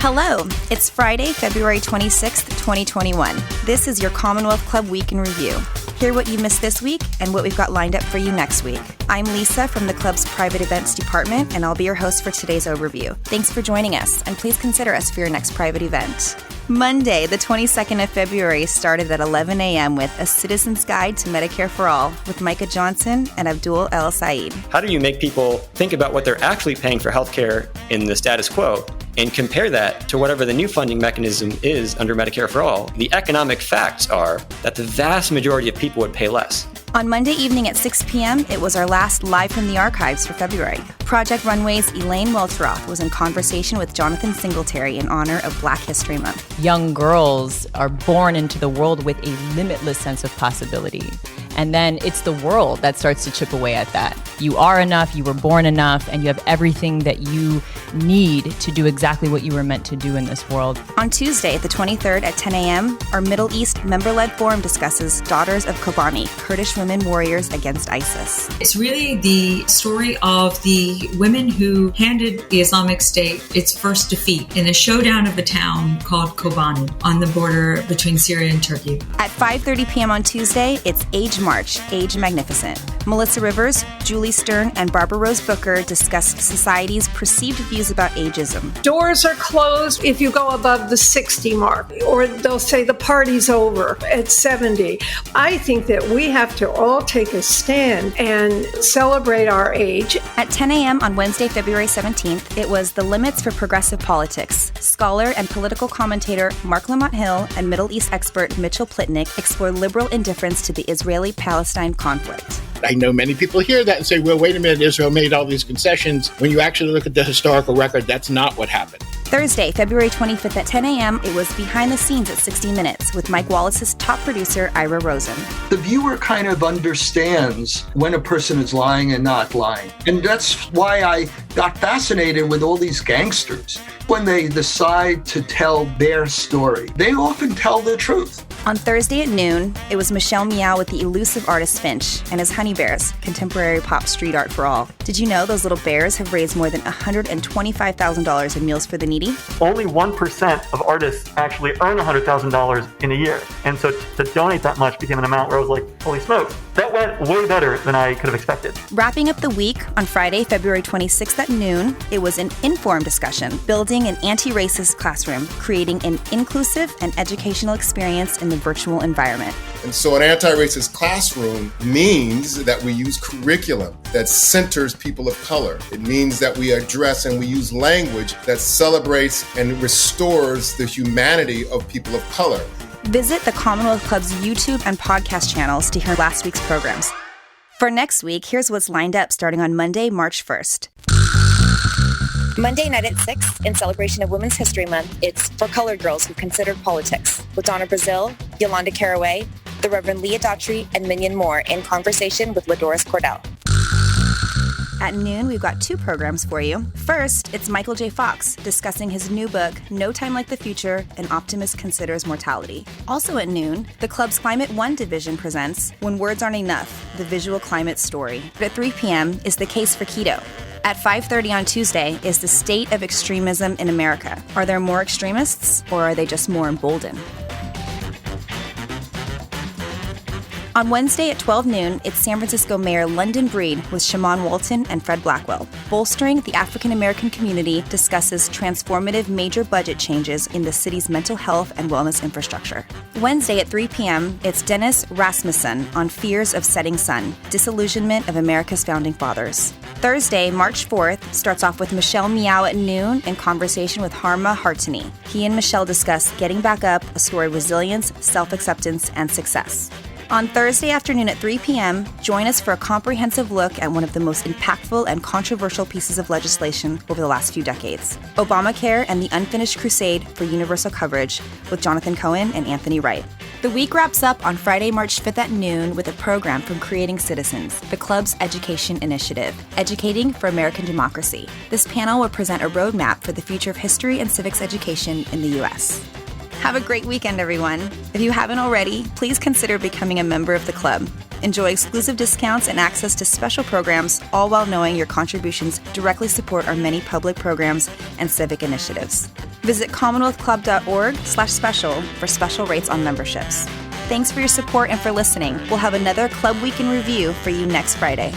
Hello, it's Friday, February 26th, 2021. This is your Commonwealth Club Week in Review. Hear what you missed this week and what we've got lined up for you next week. I'm Lisa from the club's private events department, and I'll be your host for today's overview. Thanks for joining us, and please consider us for your next private event. Monday, the 22nd of February, started at 11 a.m. with A Citizen's Guide to Medicare for All with Micah Johnson and Abdul El Said. How do you make people think about what they're actually paying for healthcare in the status quo and compare that to whatever the new funding mechanism is under Medicare for All? The economic facts are that the vast majority of people would pay less. On Monday evening at 6 p.m., it was our last Live from the Archives for February. Project Runway's Elaine Welteroth was in conversation with Jonathan Singletary in honor of Black History Month. Young girls are born into the world with a limitless sense of possibility. And then it's the world that starts to chip away at that. You are enough, you were born enough, and you have everything that you need to do exactly what you were meant to do in this world. On Tuesday, the 23rd at 10 a.m., our Middle East member-led forum discusses Daughters of Kobani, Kurdish women warriors against ISIS. It's really the story of the women who handed the Islamic State its first defeat in a showdown of a town called Kobani on the border between Syria and Turkey. At 5:30 p.m. on Tuesday, it's Age March, Age Magnificent. Melissa Rivers, Julie Stern, and Barbara Rose Booker discussed society's perceived views about ageism. Doors are closed if you go above the 60 mark, or they'll say the party's over at 70. I think that we have to all take a stand and celebrate our age. At 10 a.m. on Wednesday, February 17th, it was The Limits for Progressive Politics. Scholar and political commentator Mark Lamont Hill and Middle East expert Mitchell Plitnick explore liberal indifference to the Israeli-Palestine conflict. I know many people hear that and say, well, wait a minute, Israel made all these concessions. When you actually look at the historical record, that's not what happened. Thursday, February 25th at 10 a.m., it was Behind the Scenes at 60 Minutes with Mike Wallace's top producer, Ira Rosen. The viewer kind of understands when a person is lying and not lying. And that's why I got fascinated with all these gangsters. When they decide to tell their story, they often tell the truth. On Thursday at noon, it was Michelle Meow with the elusive artist Finch and his Honey Bears, contemporary pop street art for all. Did you know those little bears have raised more than $125,000 in Meals for the Needy? Only 1% of artists actually earn $100,000 in a year. And so to donate that much became an amount where I was like, holy smokes, that went way better than I could have expected. Wrapping up the week, on Friday, February 26th at noon, it was an Inform discussion, building an anti-racist classroom, creating an inclusive and educational experience in the virtual environment. And so an anti-racist classroom means that we use curriculum that centers people of color. It means that we address and we use language that celebrates and restores the humanity of people of color. Visit the Commonwealth Club's YouTube and podcast channels to hear last week's programs. For next week, here's what's lined up starting on Monday, March 1st. Monday night at 6, in celebration of Women's History Month, it's For Colored Girls Who Considered Politics, with Donna Brazile, Yolanda Caraway, the Reverend Leah Daughtry, and Minion Moore in conversation with LaDoris Cordell. At noon, we've got two programs for you. First, it's Michael J. Fox discussing his new book, No Time Like the Future, An Optimist Considers Mortality. Also at noon, the club's Climate One division presents When Words Aren't Enough, the visual climate story. But at 3 p.m. is The Case for Keto. At 5:30 on Tuesday is the state of extremism in America. Are there more extremists, or are they just more emboldened? On Wednesday at 12 noon, it's San Francisco Mayor London Breed with Shaman Walton and Fred Blackwell. Bolstering the African American community discusses transformative major budget changes in the city's mental health and wellness infrastructure. Wednesday at 3 p.m., it's Dennis Rasmussen on Fears of Setting Sun, Disillusionment of America's Founding Fathers. Thursday, March 4th, starts off with Michelle Meow at noon in conversation with Harma Hartani. He and Michelle discuss Getting Back Up, a story of resilience, self-acceptance, and success. On Thursday afternoon at 3 p.m., join us for a comprehensive look at one of the most impactful and controversial pieces of legislation over the last few decades, Obamacare and the Unfinished Crusade for Universal Coverage with Jonathan Cohen and Anthony Wright. The week wraps up on Friday, March 5th at noon with a program from Creating Citizens, the club's education initiative, Educating for American Democracy. This panel will present a roadmap for the future of history and civics education in the U.S. Have a great weekend, everyone. If you haven't already, please consider becoming a member of the club. Enjoy exclusive discounts and access to special programs, all while knowing your contributions directly support our many public programs and civic initiatives. Visit commonwealthclub.org/special for special rates on memberships. Thanks for your support and for listening. We'll have another Club Week in Review for you next Friday.